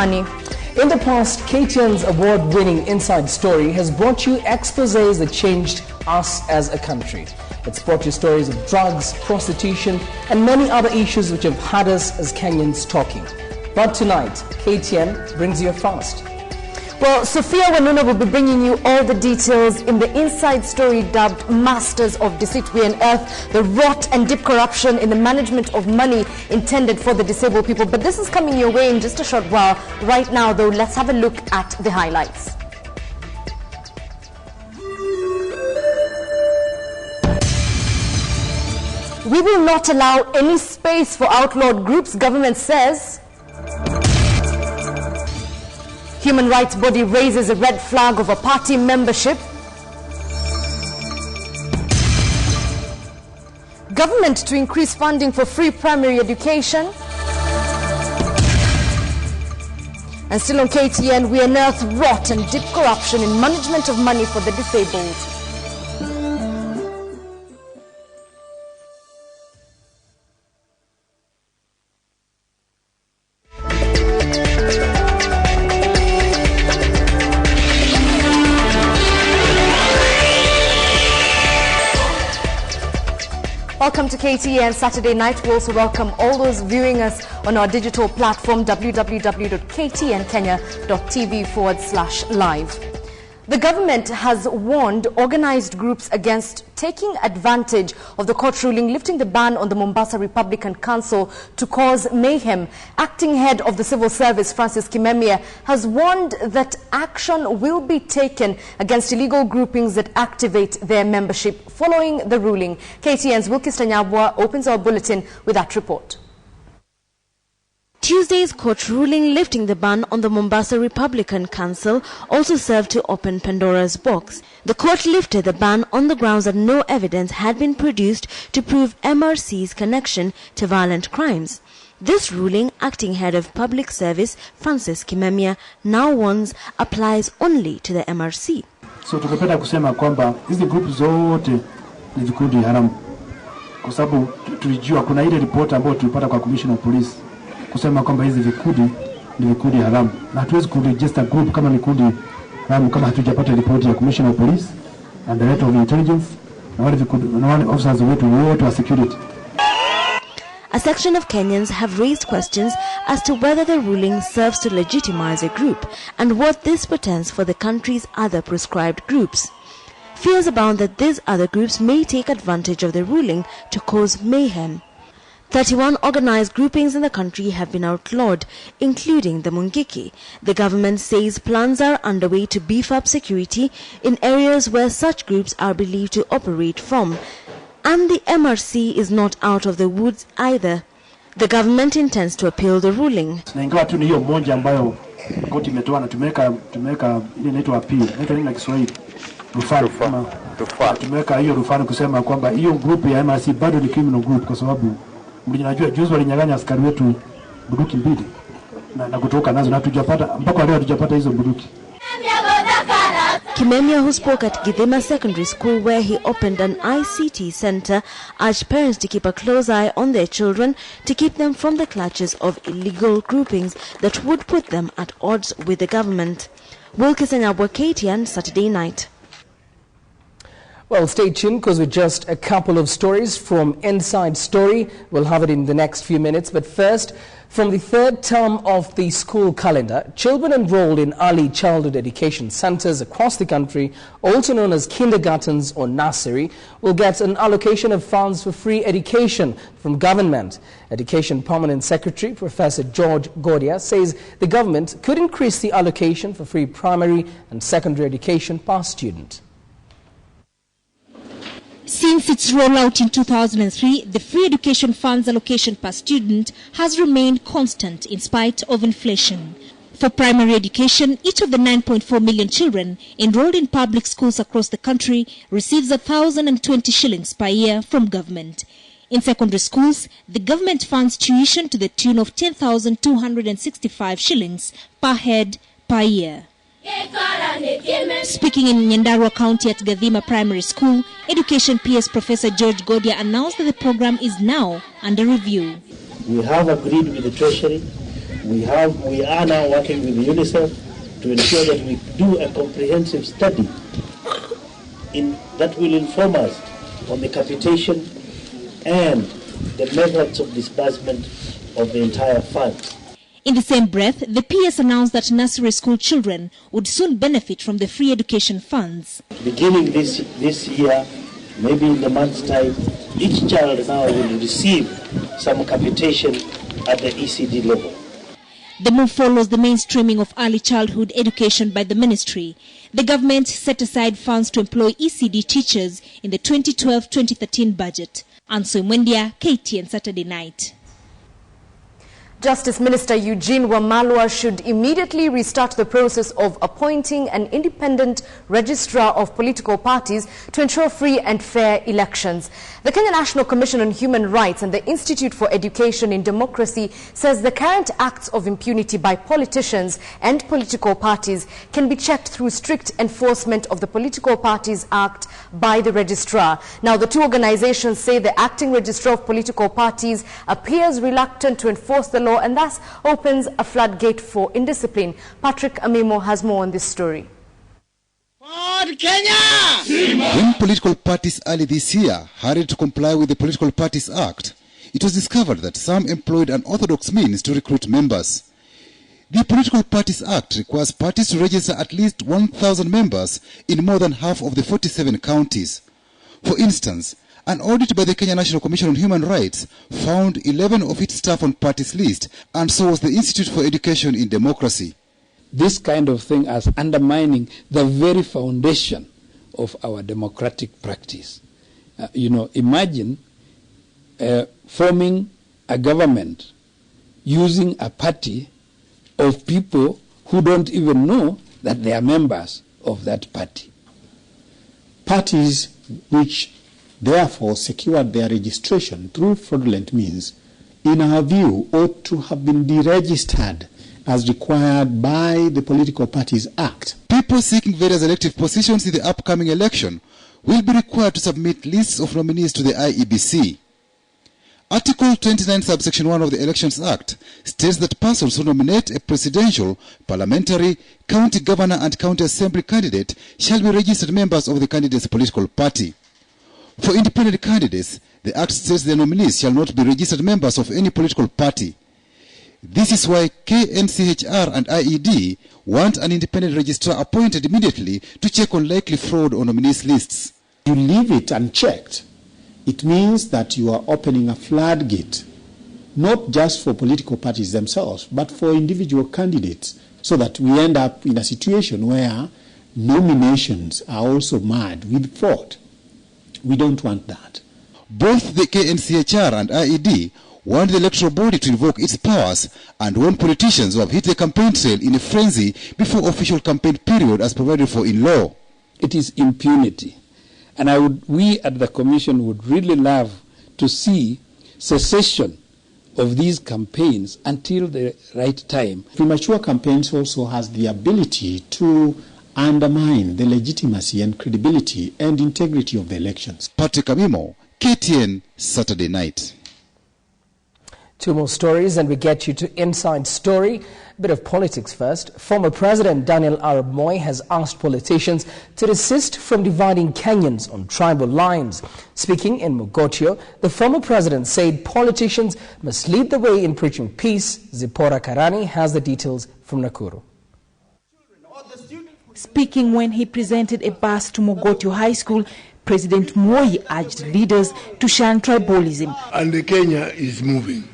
In the past, KTN's award-winning Inside Story has brought you exposés that changed us as a country. It's brought you stories of drugs, prostitution, and many other issues which have had us as Kenyans talking. But tonight, KTN brings you a fast. Well, Sophia Wanuna will be bringing you all the details in the Inside Story dubbed Masters of Deceit. We unearth the rot and deep corruption in the management of money intended for the disabled people. But this is coming your way in just a short while. Right now, though, let's have a look at the highlights. We will not allow any space for outlawed groups, government says. Human rights body raises a red flag over party membership. Government to increase funding for free primary education. And still on KTN, we unearth rot and deep corruption in management of money for the disabled. Welcome to KTN Saturday Night. We also welcome all those viewing us on our digital platform www.ktnkenya.tv/live. The government has warned organized groups against taking advantage of the court ruling lifting the ban on the Mombasa Republican Council to cause mayhem. Acting head of the civil service, Francis Kimemia, has warned that action will be taken against illegal groupings that activate their membership following the ruling. KTN's Wilkis Tanyabwa opens our bulletin with that report. Tuesday's court ruling lifting the ban on the Mombasa Republican Council also served to open Pandora's box. The court lifted the ban on the grounds that no evidence had been produced to prove MRC's connection to violent crimes. This ruling, acting head of public service Francis Kimemia now warns applies only to the MRC. So tungependa kusema kwamba hizi group zote ni vikundi haramu. Kwa sababu tulijua kuna ile report ambayo tulipata kwa commissioner of police kusema kwamba hizi vikundi ni vikundi haramu. Na hatuwezi kuregister group kama ni kundi haramu kama hatujapata report ya commissioner of police and director of intelligence na wale officers wetu wote wa security. A section of Kenyans have raised questions as to whether the ruling serves to legitimize a group and what this portends for the country's other proscribed groups. Fears abound that these other groups may take advantage of the ruling to cause mayhem. 31 organized groupings in the country have been outlawed, including the Mungiki. The government says plans are underway to beef up security in areas where such groups are believed to operate from. And the MRC is not out of the woods either. The government intends to appeal the ruling. Na ingawa tu ni hiyo moja ambayo koti imetoa na tumeweka ile inaitwa appeal. Inaitwa nini na Kiswahili? Rufaa. Tumeweka hiyo rufaa kusema kwamba hiyo group ya MRC bado ni criminal group kwa sababu mlijua juzi walinyang'anya askari wetu bunduki mbili na kutoka nazo na tujapata mpaka leo hatujapata hizo bunduki. Kimemia, who spoke at Githima Secondary School where he opened an ICT center, urged parents to keep a close eye on their children to keep them from the clutches of illegal groupings that would put them at odds with the government. Wilkis Anyabwa, KTN, Saturday Night. Well, stay tuned because with just a couple of stories from Inside Story. We'll have it in the next few minutes. But first, from the third term of the school calendar, children enrolled in early childhood education centers across the country, also known as kindergartens or nursery, will get an allocation of funds for free education from government. Education Permanent Secretary Professor George Godia says the government could increase the allocation for free primary and secondary education per student. Since its rollout in 2003, the free education funds allocation per student has remained constant in spite of inflation. For primary education, each of the 9.4 million children enrolled in public schools across the country receives 1,020 shillings per year from government. In secondary schools, the government funds tuition to the tune of 10,265 shillings per head per year. Speaking in Nyandarua County at Githima Primary School, Education PS Professor George Godia announced that the program is now under review. We have agreed with the Treasury We are now working with UNICEF to ensure that we do a comprehensive study that will inform us on the capitation and the methods of disbursement of the entire fund. In the same breath, the PS announced that nursery school children would soon benefit from the free education funds. Beginning this year, maybe in the month's time, each child now will receive some capitation at the ECD level. The move follows the mainstreaming of early childhood education by the ministry. The government set aside funds to employ ECD teachers in the 2012-2013 budget. Anso Mwendia, KTN Saturday Night. Justice Minister Eugene Wamalwa should immediately restart the process of appointing an independent registrar of political parties to ensure free and fair elections. The Kenya National Commission on Human Rights and the Institute for Education in Democracy says the current acts of impunity by politicians and political parties can be checked through strict enforcement of the Political Parties Act by the registrar. Now, the two organizations say the acting registrar of political parties appears reluctant to enforce the law and thus opens a floodgate for indiscipline. Patrick Amimo has more on this story. When political parties early this year hurried to comply with the Political Parties Act, it was discovered that some employed unorthodox means to recruit members. The Political Parties Act requires parties to register at least 1,000 members in more than half of the 47 counties. For instance, an audit by the Kenya National Commission on Human Rights found 11 of its staff on parties list, and so was the Institute for Education in Democracy. This kind of thing is undermining the very foundation of our democratic practice. Imagine forming a government using a party of people who don't even know that they are members of that party. Parties which therefore secured their registration through fraudulent means, in our view, ought to have been deregistered as required by the Political Parties Act. People seeking various elective positions in the upcoming election will be required to submit lists of nominees to the IEBC. Article 29, subsection 1 of the Elections Act states that persons who nominate a presidential, parliamentary, county governor and county assembly candidate shall be registered members of the candidate's political party. For independent candidates, the Act states their nominees shall not be registered members of any political party. This is why KNCHR and IED want an independent registrar appointed immediately to check on likely fraud on nominees' lists. You leave it unchecked, it means that you are opening a floodgate, not just for political parties themselves, but for individual candidates, so that we end up in a situation where nominations are also marred with fraud. We don't want that. Both the KNCHR and IED want the electoral body to invoke its powers and warn politicians who have hit the campaign trail in a frenzy before official campaign period as provided for in law. It is impunity. And we at the Commission would really love to see cessation of these campaigns until the right time. Premature campaigns also has the ability to undermine the legitimacy and credibility and integrity of the elections. Patrick Amimo, KTN Saturday Night. Two more stories and we get you to Inside Story. Bit of politics first. Former President Daniel Arap Moi has asked politicians to desist from dividing Kenyans on tribal lines. Speaking in Mogotio, the former president said politicians must lead the way in preaching peace. Zipporah Karani has the details from Nakuru. Speaking when he presented a bus to Mogotio High School, President Moi urged leaders to shun tribalism. And Kenya is moving.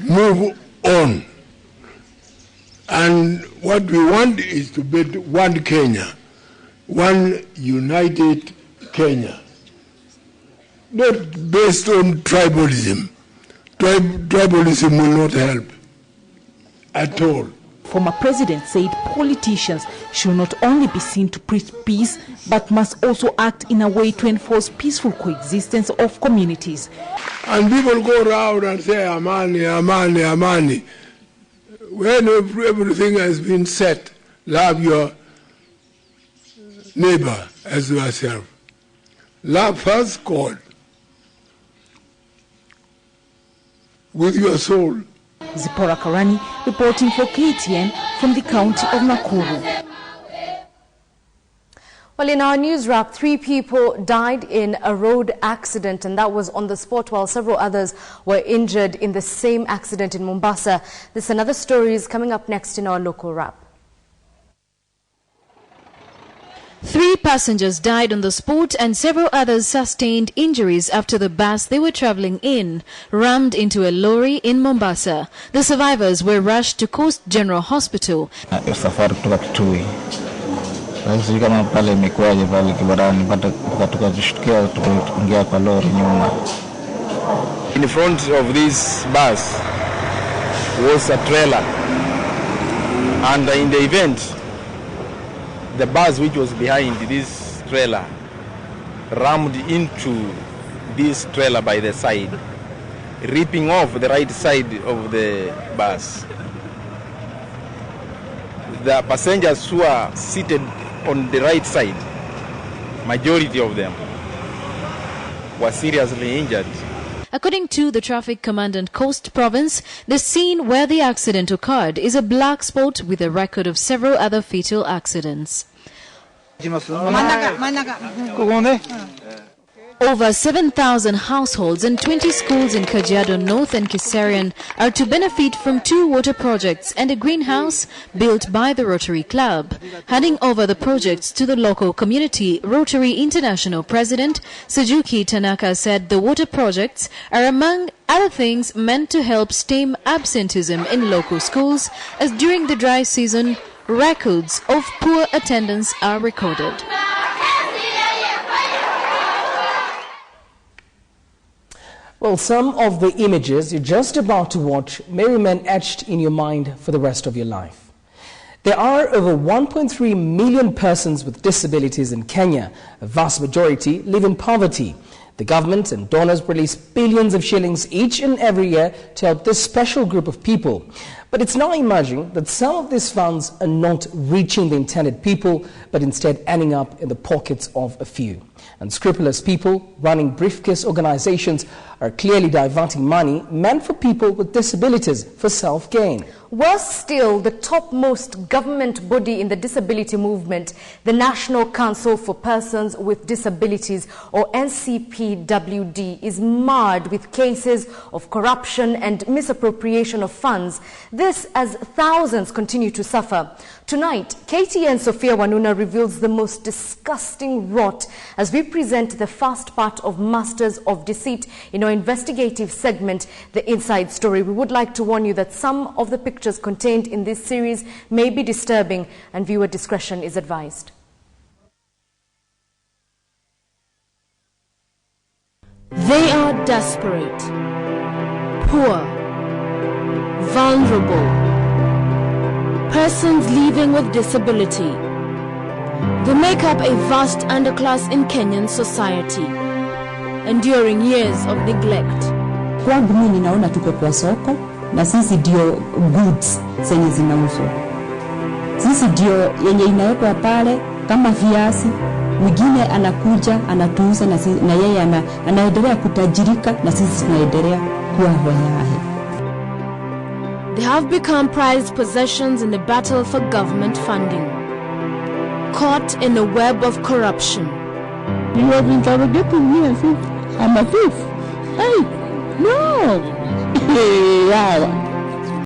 Move on. And what we want is to build one Kenya, one united Kenya, not based on tribalism. Tribalism will not help at all. Former president said politicians should not only be seen to preach peace, but must also act in a way to enforce peaceful coexistence of communities. And people go around and say, Amani, Amani, Amani. When everything has been said, love your neighbor as yourself. Love first God with your soul. Zipporah Karani reporting for KTN from the county of Nakuru. Well, in our news wrap, 3 people died in a road accident, and that was on the spot, while several others were injured in the same accident in Mombasa. This and other stories coming up next in our local wrap. 3 passengers died on the spot and several others sustained injuries after the bus they were travelling in rammed into a lorry in Mombasa. The survivors were rushed to Coast General Hospital. Sisi kama pale imekuaje pale kibarani mpaka tukajishtukia tukaingia kwa lori nyuma. In front of this bus was a trailer, and in the event the bus which was behind this trailer rammed into this trailer by the side, ripping off the right side of the bus. The passengers who are seated on the right side, majority of them were seriously injured. According to the Traffic Commandant Coast Province, the scene where the accident occurred is a black spot with a record of several other fatal accidents. Over 7,000 households and 20 schools in Kajiado North and Kiserian are to benefit from 2 water projects and a greenhouse built by the Rotary Club. Handing over the projects to the local community, Rotary International President Suzuki Tanaka said the water projects are among other things meant to help stem absenteeism in local schools, as during the dry season, records of poor attendance are recorded. Well, some of the images you're just about to watch may remain etched in your mind for the rest of your life. There are over 1.3 million persons with disabilities in Kenya. A vast majority live in poverty. The government and donors release billions of shillings each and every year to help this special group of people. But it's now emerging that some of these funds are not reaching the intended people, but instead ending up in the pockets of a few. Unscrupulous people running briefcase organizations are clearly diverting money meant for people with disabilities for self-gain. Worse still, the topmost government body in the disability movement, the National Council for Persons with Disabilities, or NCPWD, is marred with cases of corruption and misappropriation of funds. This as thousands continue to suffer. Tonight, KTN Sophia Wanuna reveals the most disgusting rot as we present the first part of Masters of Deceit in our investigative segment, The Inside Story. We would like to warn you that some of the pictures contained in this series may be disturbing, and viewer discretion is advised. They are desperate, poor, vulnerable, persons living with disability. They make up a vast underclass in Kenyan society, enduring years of neglect. Kwangu mimi ninaona tuko kwa soko na sisi ndio goods zenye zinauzwa. Sisi ndio yenye inawekwa pale kama viazi, mwingine anakuja anatuuza na yeye anaendelea kutajirika na sisi tunaendelea kuwa hoyahe. They have become prized possessions in the battle for government funding, caught in a web of corruption. You have interrogated me as if I'm a thief. Hey, no! Yeah.